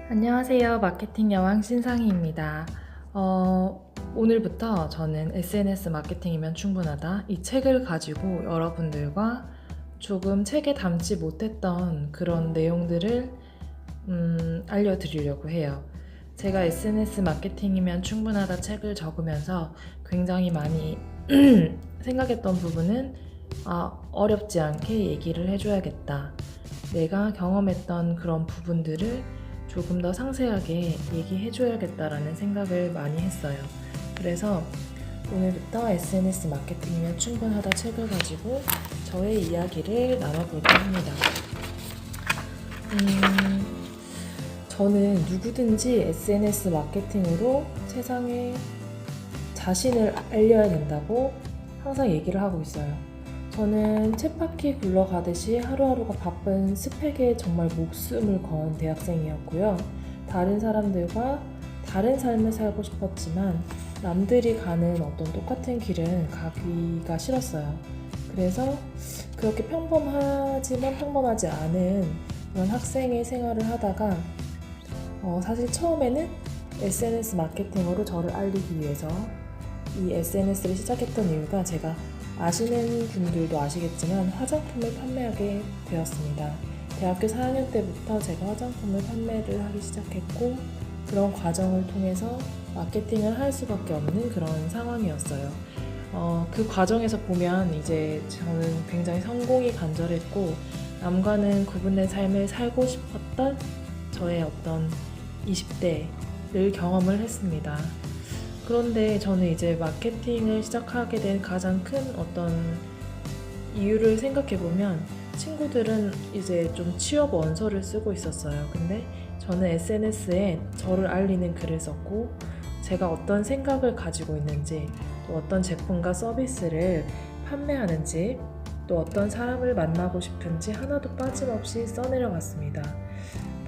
안녕하세요. 마케팅 여왕 신상희입니다. 오늘부터 저는 SNS 마케팅이면 충분하다. 이 책을 가지고 여러분들과 조금 책에 담지 못했던 그런 내용들을 알려드리려고 해요. 제가 SNS 마케팅이면 충분하다 책을 적으면서 굉장히 많이 생각했던 부분은 어렵지 않게 얘기를 해줘야겠다. 내가 경험했던 그런 부분들을 조금 더 상세하게 얘기해줘야겠다라는 생각을 많이 했어요. 그래서 오늘부터 SNS 마케팅이면 충분하다 책을 가지고 저의 이야기를 나눠볼까 합니다. 저는 누구든지 SNS 마케팅으로 세상에 자신을 알려야 된다고 항상 얘기를 하고 있어요. 저는 쳇바퀴 굴러가듯이 하루하루가 바쁜 스펙에 정말 목숨을 건 대학생이었고요. 다른 사람들과 다른 삶을 살고 싶었지만 남들이 가는 어떤 똑같은 길은 가기가 싫었어요. 그래서 그렇게 평범하지만 평범하지 않은 그런 학생의 생활을 하다가 사실 처음에는 SNS 마케팅으로 저를 알리기 위해서 이 SNS를 시작했던 이유가 제가 아시는 분들도 아시겠지만 화장품을 판매하게 되었습니다. 대학교 4학년 때부터 제가 화장품을 판매를 하기 시작했고 그런 과정을 통해서 마케팅을 할 수밖에 없는 그런 상황이었어요. 그 과정에서 보면 이제 저는 굉장히 성공이 간절했고 남과는 구분된 삶을 살고 싶었던 저의 어떤 20대를 경험을 했습니다. 그런데 저는 이제 마케팅을 시작하게 된 가장 큰 어떤 이유를 생각해보면 친구들은 이제 좀 취업 원서를 쓰고 있었어요. 근데 저는 SNS에 저를 알리는 글을 썼고 제가 어떤 생각을 가지고 있는지 또 어떤 제품과 서비스를 판매하는지 또 어떤 사람을 만나고 싶은지 하나도 빠짐없이 써내려갔습니다.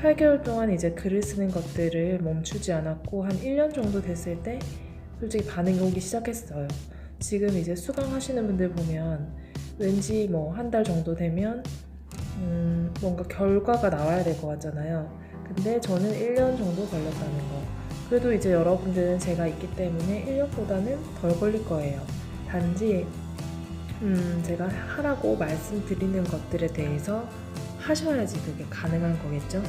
8개월 동안 이제 글을 쓰는 것들을 멈추지 않았고 한 1년 정도 됐을 때 솔직히 반응이 오기 시작했어요. 지금 이제 수강하시는 분들 보면 왠지 뭐 한 달 정도 되면 뭔가 결과가 나와야 될 것 같잖아요. 근데 저는 1년 정도 걸렸다는 거. 그래도 이제 여러분들은 제가 있기 때문에 1년보다는 덜 걸릴 거예요. 단지 제가 하라고 말씀드리는 것들에 대해서 하셔야지 그게 가능한 거겠죠?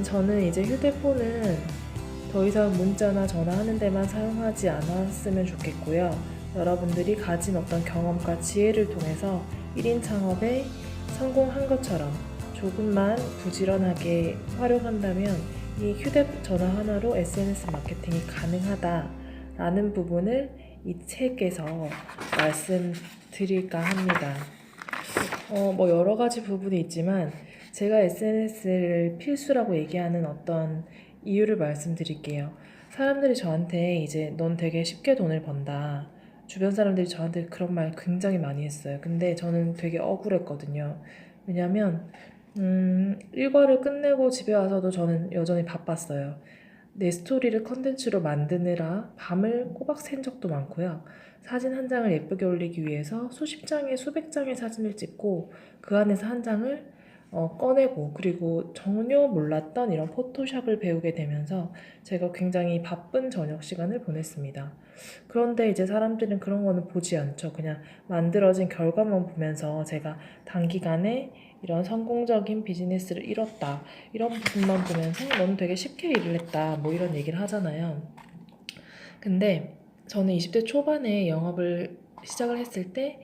저는 이제 휴대폰은 더 이상 문자나 전화하는 데만 사용하지 않았으면 좋겠고요. 여러분들이 가진 어떤 경험과 지혜를 통해서 1인 창업에 성공한 것처럼 조금만 부지런하게 활용한다면 이 휴대전화 하나로 SNS 마케팅이 가능하다라는 부분을 이 책에서 말씀드릴까 합니다. 뭐 여러 가지 부분이 있지만 제가 SNS를 필수라고 얘기하는 어떤 이유를 말씀드릴게요. 사람들이 저한테 이제 넌 되게 쉽게 돈을 번다. 주변 사람들이 저한테 그런 말 굉장히 많이 했어요. 근데 저는 되게 억울했거든요. 왜냐면 일과를 끝내고 집에 와서도 저는 여전히 바빴어요. 내 스토리를 컨텐츠로 만드느라 밤을 꼬박 샌 적도 많고요. 사진 한 장을 예쁘게 올리기 위해서 수십 장의 수백 장의 사진을 찍고 그 안에서 한 장을 꺼내고 그리고 전혀 몰랐던 이런 포토샵을 배우게 되면서 제가 굉장히 바쁜 저녁 시간을 보냈습니다. 그런데 이제 사람들은 그런 거는 보지 않죠. 그냥 만들어진 결과만 보면서 제가 단기간에 이런 성공적인 비즈니스를 이뤘다. 이런 부분만 보면서 넌 되게 쉽게 일을 했다. 뭐 이런 얘기를 하잖아요. 근데 저는 20대 초반에 영업을 시작을 했을 때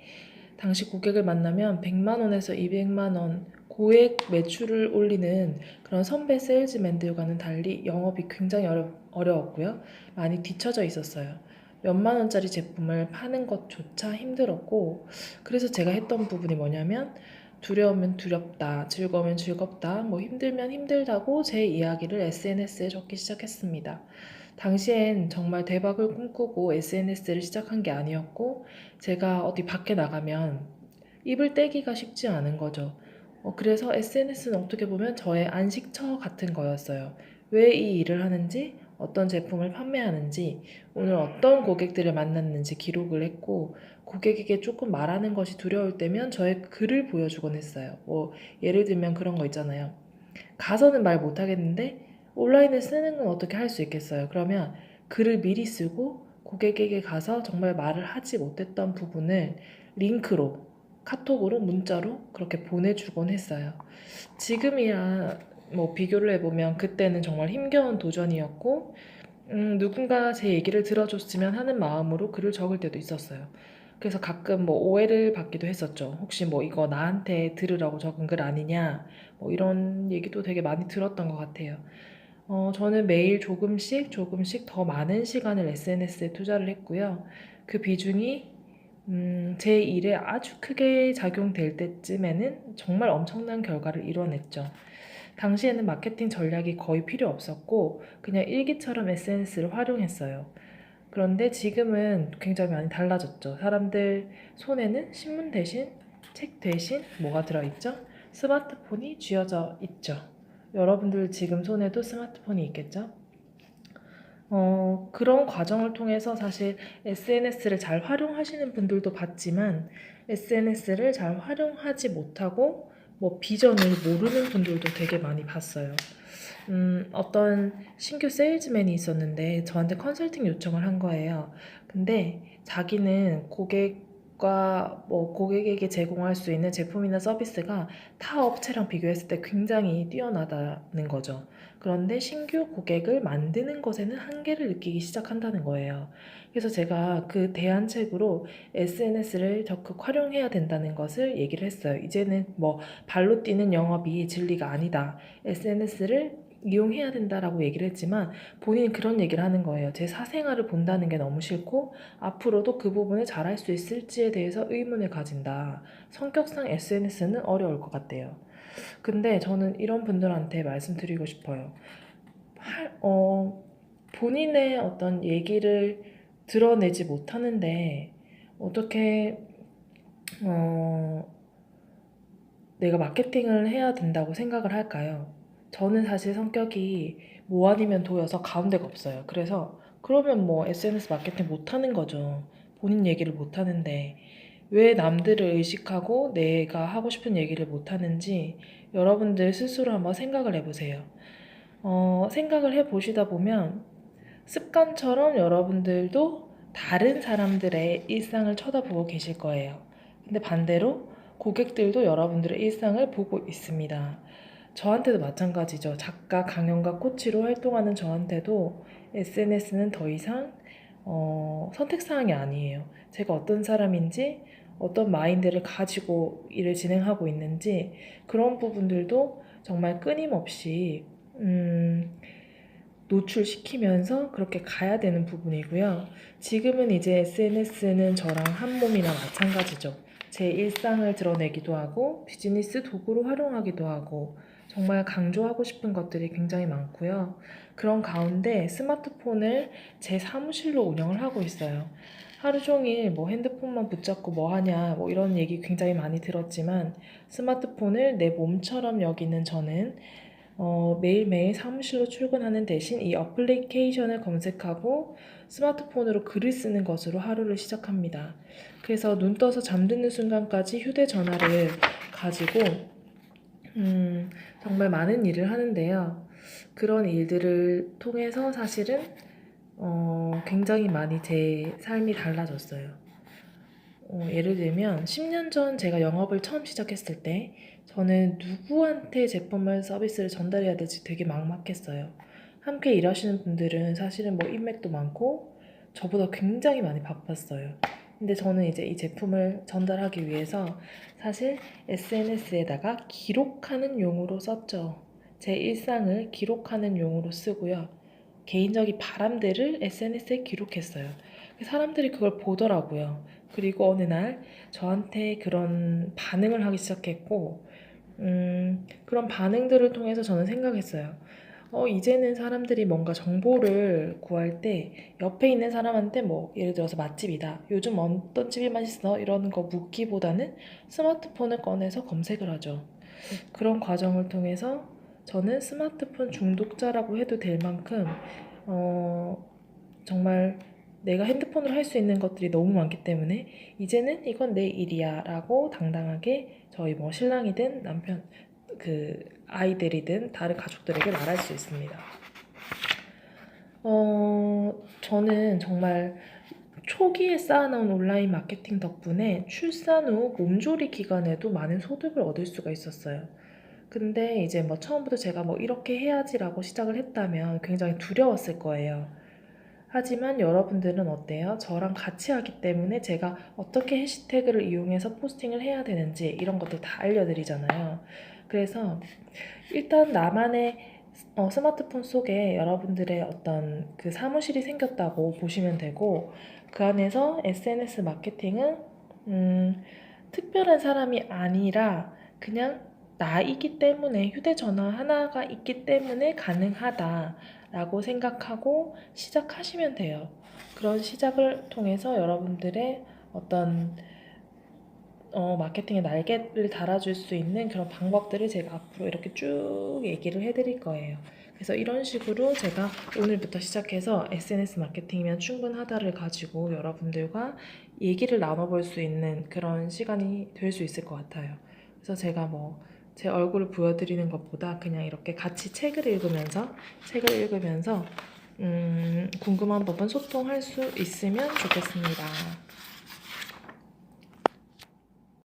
당시 고객을 만나면 100만 원에서 200만 원 고액 매출을 올리는 그런 선배 세일즈맨들과는 달리 영업이 굉장히 어려웠고요. 많이 뒤처져 있었어요. 몇만 원짜리 제품을 파는 것조차 힘들었고 그래서 제가 했던 부분이 뭐냐면 두려우면 두렵다, 즐거우면 즐겁다, 뭐 힘들면 힘들다고 제 이야기를 SNS에 적기 시작했습니다. 당시엔 정말 대박을 꿈꾸고 SNS를 시작한 게 아니었고 제가 어디 밖에 나가면 입을 떼기가 쉽지 않은 거죠. 그래서 SNS는 어떻게 보면 저의 안식처 같은 거였어요. 왜 이 일을 하는지, 어떤 제품을 판매하는지, 오늘 어떤 고객들을 만났는지 기록을 했고 고객에게 조금 말하는 것이 두려울 때면 저의 글을 보여주곤 했어요. 뭐 예를 들면 그런 거 있잖아요. 가서는 말 못하겠는데 온라인을 쓰는 건 어떻게 할 수 있겠어요. 그러면 글을 미리 쓰고 고객에게 가서 정말 말을 하지 못했던 부분을 링크로, 카톡으로, 문자로 그렇게 보내주곤 했어요. 지금이야 뭐 비교를 해보면 그때는 정말 힘겨운 도전이었고 누군가 제 얘기를 들어줬으면 하는 마음으로 글을 적을 때도 있었어요. 그래서 가끔 뭐 오해를 받기도 했었죠. 혹시 뭐 이거 나한테 들으라고 적은 글 아니냐? 뭐 이런 얘기도 되게 많이 들었던 것 같아요. 저는 매일 조금씩 조금씩 더 많은 시간을 SNS에 투자를 했고요. 그 비중이 제 일에 아주 크게 작용될 때쯤에는 정말 엄청난 결과를 이뤄냈죠. 당시에는 마케팅 전략이 거의 필요 없었고 그냥 일기처럼 SNS를 활용했어요. 그런데 지금은 굉장히 많이 달라졌죠. 사람들 손에는 신문 대신 책 대신 뭐가 들어있죠? 스마트폰이 쥐어져 있죠. 여러분들 지금 손에도 스마트폰이 있겠죠? 그런 과정을 통해서 사실 SNS를 잘 활용하시는 분들도 봤지만 SNS를 잘 활용하지 못하고 뭐 비전을 모르는 분들도 되게 많이 봤어요. 어떤 신규 세일즈맨이 있었는데 저한테 컨설팅 요청을 한 거예요. 근데 자기는 고객과 뭐 고객에게 제공할 수 있는 제품이나 서비스가 타 업체랑 비교했을 때 굉장히 뛰어나다는 거죠. 그런데 신규 고객을 만드는 것에는 한계를 느끼기 시작한다는 거예요. 그래서 제가 그 대안책으로 SNS를 적극 활용해야 된다는 것을 얘기를 했어요. 이제는 뭐 발로 뛰는 영업이 진리가 아니다. SNS를 이용해야 된다라고 얘기를 했지만 본인이 그런 얘기를 하는 거예요. 제 사생활을 본다는 게 너무 싫고 앞으로도 그 부분을 잘할 수 있을지에 대해서 의문을 가진다. 성격상 SNS는 어려울 것 같대요. 근데 저는 이런 분들한테 말씀드리고 싶어요. 본인의 어떤 얘기를 드러내지 못하는데 어떻게 어, 내가 마케팅을 해야 된다고 생각을 할까요? 저는 사실 성격이 뭐 아니면 도여서 가운데가 없어요. 그래서 그러면 뭐 SNS 마케팅 못하는 거죠. 본인 얘기를 못하는데 왜 남들을 의식하고 내가 하고 싶은 얘기를 못하는지 여러분들 스스로 한번 생각을 해보세요. 생각을 해보시다 보면 습관처럼 여러분들도 다른 사람들의 일상을 쳐다보고 계실 거예요. 근데 반대로 고객들도 여러분들의 일상을 보고 있습니다. 저한테도 마찬가지죠. 작가, 강연가, 코치로 활동하는 저한테도 SNS는 더 이상 선택사항이 아니에요. 제가 어떤 사람인지, 어떤 마인드를 가지고 일을 진행하고 있는지 그런 부분들도 정말 끊임없이 노출시키면서 그렇게 가야 되는 부분이고요. 지금은 이제 SNS는 저랑 한 몸이나 마찬가지죠. 제 일상을 드러내기도 하고 비즈니스 도구로 활용하기도 하고 정말 강조하고 싶은 것들이 굉장히 많고요. 그런 가운데 스마트폰을 제 사무실로 운영을 하고 있어요. 하루 종일 뭐 핸드폰만 붙잡고 뭐 하냐 뭐 이런 얘기 굉장히 많이 들었지만 스마트폰을 내 몸처럼 여기는 저는 매일매일 사무실로 출근하는 대신 이 어플리케이션을 검색하고 스마트폰으로 글을 쓰는 것으로 하루를 시작합니다. 그래서 눈 떠서 잠드는 순간까지 휴대전화를 가지고 정말 많은 일을 하는데요. 그런 일들을 통해서 사실은 굉장히 많이 제 삶이 달라졌어요. 예를 들면 10년 전 제가 영업을 처음 시작했을 때 저는 누구한테 제품을 서비스를 전달해야 될지 되게 막막했어요. 함께 일하시는 분들은 사실은 뭐 인맥도 많고 저보다 굉장히 많이 바빴어요. 근데 저는 이제 이 제품을 전달하기 위해서 사실 SNS에다가 기록하는 용으로 썼죠. 제 일상을 기록하는 용으로 쓰고요. 개인적인 바람들을 SNS에 기록했어요. 사람들이 그걸 보더라고요. 그리고 어느 날 저한테 그런 반응을 하기 시작했고, 그런 반응들을 통해서 저는 생각했어요. 이제는 사람들이 뭔가 정보를 구할 때 옆에 있는 사람한테 뭐 예를 들어서 맛집이다. 요즘 어떤 집이 맛있어? 이런 거 묻기보다는 스마트폰을 꺼내서 검색을 하죠. 그런 과정을 통해서 저는 스마트폰 중독자라고 해도 될 만큼 어, 정말 내가 핸드폰으로 할 수 있는 것들이 너무 많기 때문에 이제는 이건 내 일이야 라고 당당하게 저희 뭐 신랑이든 남편 그 아이들이든 다른 가족들에게 말할 수 있습니다. 저는 정말 초기에 쌓아놓은 온라인 마케팅 덕분에 출산 후 몸조리 기간에도 많은 소득을 얻을 수가 있었어요. 근데 이제 뭐 처음부터 제가 뭐 이렇게 해야지라고 시작을 했다면 굉장히 두려웠을 거예요. 하지만 여러분들은 어때요? 저랑 같이 하기 때문에 제가 어떻게 해시태그를 이용해서 포스팅을 해야 되는지 이런 것들 다 알려드리잖아요. 그래서 일단 나만의 스마트폰 속에 여러분들의 어떤 그 사무실이 생겼다고 보시면 되고, 그 안에서 SNS 마케팅은 특별한 사람이 아니라 그냥 나이기 때문에, 휴대전화 하나가 있기 때문에 가능하다라고 생각하고 시작하시면 돼요. 그런 시작을 통해서 여러분들의 어떤 마케팅의 날개를 달아줄 수 있는 그런 방법들을 제가 앞으로 이렇게 쭉 얘기를 해드릴 거예요. 그래서 이런 식으로 제가 오늘부터 시작해서 SNS 마케팅이면 충분하다를 가지고 여러분들과 얘기를 나눠볼 수 있는 그런 시간이 될 수 있을 것 같아요. 그래서 제가 뭐 제 얼굴을 보여드리는 것보다 그냥 이렇게 같이 책을 읽으면서 궁금한 부분 소통할 수 있으면 좋겠습니다.